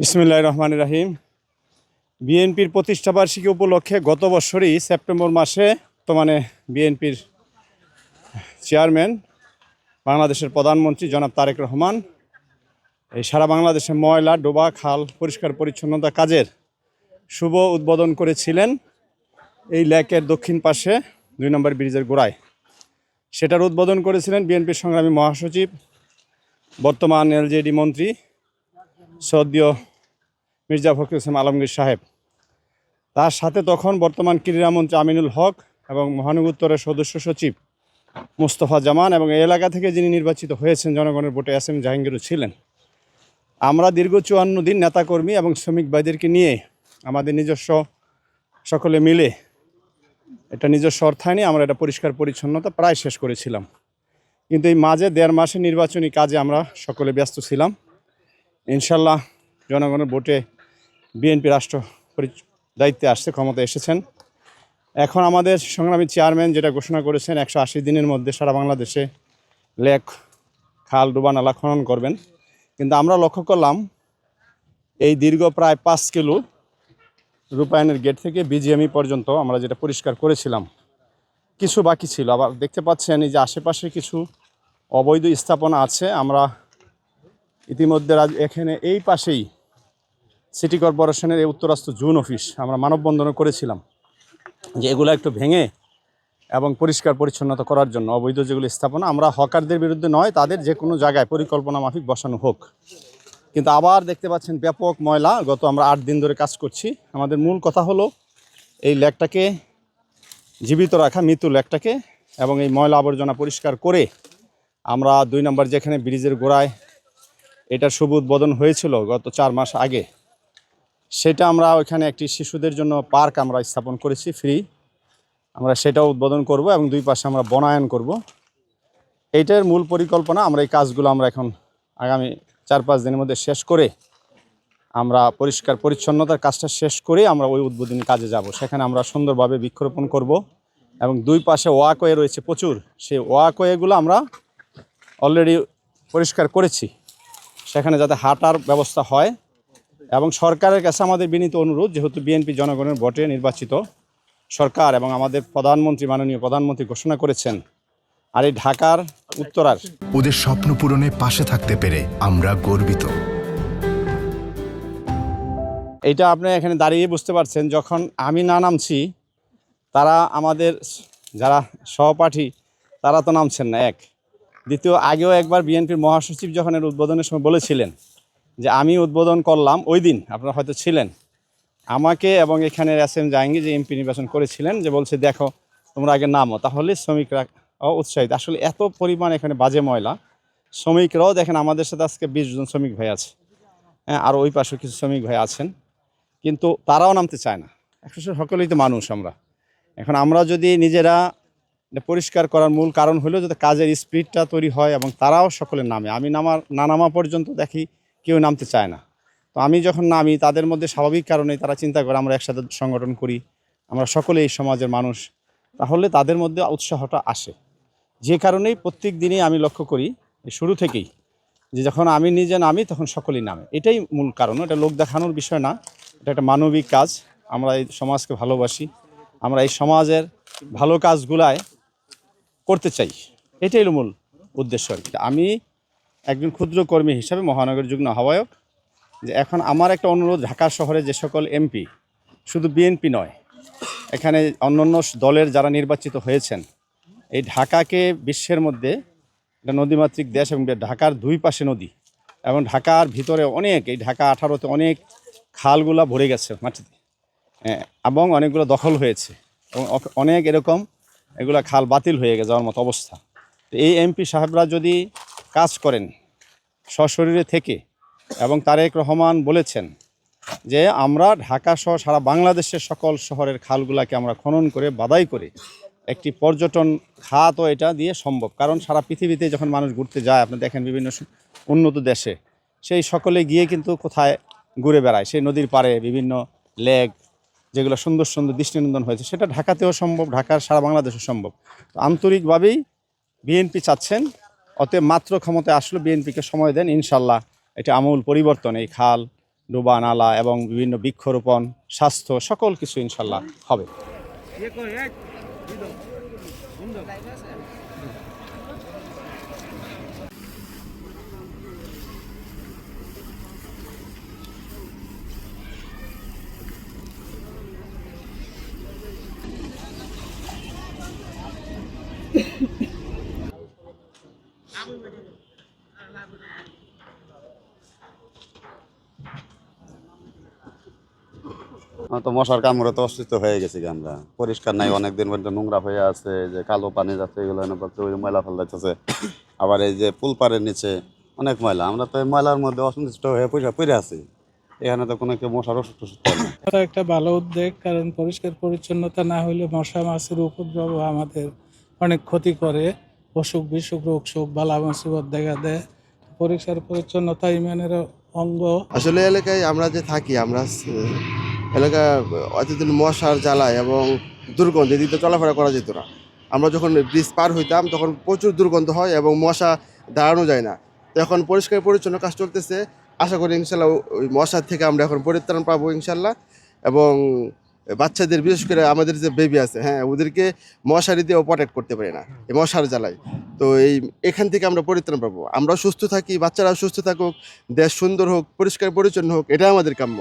বিসমিল্লাহির রহমানির রহিম। বিএনপির প্রতিষ্ঠাবার্ষিকী উপলক্ষে গত বছরই সেপ্টেম্বর মাসে বর্তমানে বিএনপির চেয়ারম্যান বাংলাদেশের প্রধানমন্ত্রী জনাব তারেক রহমান এই সারা বাংলাদেশে ময়লা ডোবা খাল পরিষ্কার পরিচ্ছন্নতা কাজের শুভ উদ্বোধন করেছিলেন এই লেকের দক্ষিণ পাশে ২ নম্বর ব্রিজের গোড়ায়। সেটার উদ্বোধন করেছিলেন বিএনপির সংগ্রামী মহাসচিব বর্তমান এলজেডি মন্ত্রী সদ্য মির্জা ফখরুল ইসলাম আলমগীর সাহেব। তার সাথে তখন বর্তমান ক্রীড়ামন্ত্রী আমিনুল হক এবং মহানগর উত্তরের সদস্য সচিব মোস্তফা জামান এবং এই এলাকা থেকে যিনি নির্বাচিত হয়েছেন জনগণের ভোটে এস.এম. জাহাঙ্গীরও ছিলেন। আমরা দীর্ঘ ৫৪ দিন নেতাকর্মী এবং শ্রমিক ভাইদেরকে নিয়ে আমাদের নিজস্ব সকলে মিলে এটা নিজস্ব অর্থায়নে আমরা এটা পরিষ্কার পরিচ্ছন্নতা প্রায় শেষ করেছিলাম। কিন্তু এই মাঝে ১.৫ মাসের নির্বাচনী কাজে আমরা সকলে ব্যস্ত ছিলাম। ইনশাল্লাহ জনগণের ভোটে বিএনপি রাষ্ট্র দায়িত্বে আসছে, ক্ষমতা এসেছেন। এখন আমাদের সংগ্রামী চেয়ারম্যান যেটা ঘোষণা করেছেন ১৮০ দিনের মধ্যে সারা বাংলাদেশে লেক খাল ডোবা নালা খনন করবেন। কিন্তু আমরা লক্ষ্য করলাম এই দীর্ঘ প্রায় ৫ কিলো রূপায়ণের গেট থেকে বিজিএমই পর্যন্ত আমরা যেটা পরিষ্কার করেছিলাম কিছু বাকি ছিল। আবার দেখতে পাচ্ছেন এই যে আশেপাশে কিছু অবৈধ স্থাপনা আছে। আমরা ইতিমধ্যে এখানে এই পাশেই সিটি কর্পোরেশনের এই উত্তরাস্ত জোন অফিস আমরা মানববন্ধন করেছিলাম যে এগুলো একটু ভেঙে এবং পরিষ্কার পরিচ্ছন্নতা করার জন্য অবৈধ যেগুলো স্থাপনা আমরা হকারদের বিরুদ্ধে নয়, তাদের যে কোনো জায়গায় পরিকল্পনা মাফিক বসানো হোক। কিন্তু আবার দেখতে পাচ্ছেন ব্যাপক ময়লা। গত আমরা ৮ দিন ধরে কাজ করছি। আমাদের মূল কথা হলো এই লেকটাকে জীবিত রাখা, মৃত লেকটাকে, এবং এই ময়লা আবর্জনা পরিষ্কার করে আমরা ২ নম্বর যেখানে ব্রিজের গোড়ায় এটার শুভ উদ্বোধন হয়েছিল গত ৪ মাস আগে, সেটা আমরা ওইখানে একটি শিশুদের জন্য পার্ক আমরা স্থাপন করেছি ফ্রি। আমরা সেটাও উদ্বোধন করব এবং ২ পাশে আমরা বনায়ন করব। এইটার মূল পরিকল্পনা। আমরা এই কাজগুলো আমরা এখন আগামী ৪-৫ দিনের মধ্যে শেষ করে আমরা পরিষ্কার পরিচ্ছন্নতার কাজটা শেষ করে আমরা ওই উদ্বোধনী কাজে যাব। সেখানে আমরা সুন্দরভাবে বৃক্ষরোপণ করব এবং ২ পাশে ওয়াকওয়ে রয়েছে প্রচুর, সেই ওয়াকওয়েগুলো আমরা অলরেডি পরিষ্কার করেছি, সেখানে যাতে হাঁটার ব্যবস্থা হয়। এবং সরকারের কাছে আমাদের বিনীত অনুরোধ, যেহেতু বিএনপি জনগণের ভোটে নির্বাচিত সরকার এবং আমাদের প্রধানমন্ত্রী মাননীয় প্রধানমন্ত্রী ঘোষণা করেছেন, আর এই ঢাকার উত্তরার ওদের স্বপ্ন পূরণে পাশে থাকতে পেরে আমরা গর্বিত। এইটা আপনি এখানে দাঁড়িয়ে বুঝতে পারছেন, যখন আমি না নামছি তারা আমাদের যারা সহপাঠী তারা তো নামছেন না। দ্বিতীয়, আগেও একবার বিএনপির মহাসচিব যখন এর উদ্বোধনের সময় বলেছিলেন যে আমি উদ্বোধন করলাম, ওই দিন আপনারা হয়তো ছিলেন, আমাকে এবং এখানের এস.এম. জাহাঙ্গীর যে এমপি নির্বাচন করেছিলেন, যে বলছে দেখো তোমরা আগে নামো, তাহলে শ্রমিকরা উৎসাহিত। আসলে এত পরিমাণ এখানে বাজে ময়লা, শ্রমিকরাও দেখেন আমাদের সাথে আজকে ২০ জন শ্রমিক ভাই আছে, হ্যাঁ, আর ওই পাশে কিছু শ্রমিক ভাই আছেন, কিন্তু তারাও নামতে চায় না। আসলে সকলেই তো মানুষ আমরা। এখন আমরা যদি নিজেরা পরিষ্কার করার মূল কারণ হলো যাতে কাজের স্পিডটা তৈরি হয় এবং তারাও সকলে নামে। আমি না নামা পর্যন্ত দেখি কেউ নামতে চায় না। তো আমি যখন নামি তাদের মধ্যে স্বাভাবিক কারণে তারা চিন্তা করে আমরা একসাথে সংগঠন করি, আমরা সকলে এই সমাজের মানুষ, তাহলে তাদের মধ্যে উৎসাহটা আসে। যে কারণেই প্রত্যেক দিনই আমি লক্ষ্য করি শুরু থেকেই যে যখন আমি নিজে নামি তখন সকলেই নামে। এটাই মূল কারণ। এটা লোক দেখানোর বিষয় না, এটা একটা মানবিক কাজ। আমরা এই সমাজকে ভালোবাসি, আমরা এই সমাজের ভালো কাজগুলায় করতে চাই, এটাই হলো মূল উদ্দেশ্য। আমি একজন ক্ষুদ্র কর্মী হিসাবে মহানগর যুগ্ম আহ্বায়ক, যে এখন আমার একটা অনুরোধ, ঢাকা শহরে যে সকল এমপি, শুধু বিএনপি নয়, এখানে অন্যান্য দলের যারা নির্বাচিত হয়েছেন, এই ঢাকাকে বিশ্বের মধ্যে একটা নদীমাতৃক দেশ এবং ঢাকার ২ পাশে নদী এবং ঢাকার ভিতরে অনেক, এই ঢাকা 18-তে অনেক খালগুলা ভরে গেছে মাটিতে, এবং অনেকগুলো দখল হয়েছে এবং অনেক এরকম এগুলা খাল বাতিল হয়ে যাওয়ার মতো অবস্থা। তো এই এমপি সাহেবরা যদি কাজ করেন সশরীরে থেকে, এবং তারেক রহমান বলেছেন যে আমরা ঢাকা সহ সারা বাংলাদেশের সকল শহরের খালগুলাকে আমরা খনন করে বাদাই করে একটি পর্যটন খাতও এটা দিয়ে সম্ভব। কারণ সারা পৃথিবীতে যখন মানুষ ঘুরতে যায়, আপনি দেখেন বিভিন্ন উন্নত দেশে, সেই সকলে গিয়ে কিন্তু কোথায় ঘুরে বেড়ায়, সেই নদীর পাড়ে বিভিন্ন লেক যেগুলো সুন্দর সুন্দর দৃষ্টিনন্দন হয়েছে, সেটা ঢাকাতেও সম্ভব, ঢাকার সারা বাংলাদেশেও সম্ভব। তো আন্তরিকভাবেই বিএনপি চাচ্ছেন, অতএব মাত্র ক্ষমতায় আসলে বিএনপিকে সময় দেন, ইনশাল্লাহ এটা আমূল পরিবর্তন, এই খাল ডোবা নালা এবং বিভিন্ন বৃক্ষরোপণ, স্বাস্থ্য সকল কিছু ইনশাল্লাহ হবে। তো মশার কামড়ে তো অসুস্থ হয়ে গেছি আমরা, পরিষ্কার নাই, অনেকদিন পর্যন্ত নোংরা হয়ে আছে, যে কালো পানি যাচ্ছে এগুলো ময়লা ফেলা যাচ্ছে। আবার এই যে পুল পাড়ের নিচে অনেক ময়লা, আমরা তো এই ময়লার মধ্যে অসন্তুষ্ট হয়ে পড়ে আছি। এখানে তো কোনো কেউ মশার ওষুধ টষুধ পায় না। এটা একটা ভালো উদ্যোগ, কারণ পরিষ্কার পরিচ্ছন্নতা না হলে মশা মাছির উপদ্রব আমাদের অনেক ক্ষতি করে, অসুখ বিসুখ রোগ শোক বালা মুসিবত দেখা দেয়। পরিষ্কার পরিচ্ছন্নতা ইমানের অঙ্গ। আসলে এলাকায় আমরা যে থাকি, আমরা এলাকা অতদিন মশার জ্বালায় এবং দুর্গন্ধ, এদিকে চলাফেরা করা যেত না। আমরা যখন ব্রিজ পার হইতাম তখন প্রচুর দুর্গন্ধ হয় এবং মশা দাঁড়ানো যায় না। তো এখন পরিষ্কার পরিচ্ছন্ন কাজ চলতেছে, আশা করি ইনশাল্লাহ ওই মশার থেকে আমরা এখন পরিত্রাণ পাবো ইনশাল্লাহ। এবং বাচ্চাদের, বিশেষ করে আমাদের যে বেবি আছে, হ্যাঁ, ওদেরকে মশারি দিয়েও প্রোটেক্ট করতে পারি না এই মশার জ্বালায়। তো এখান থেকে আমরা পরিত্রাণ পাবো, আমরা সুস্থ থাকি, বাচ্চারাও সুস্থ থাকুক, দেশ সুন্দর হোক, পরিষ্কার পরিচ্ছন্ন হোক, এটা আমাদের কাম্য।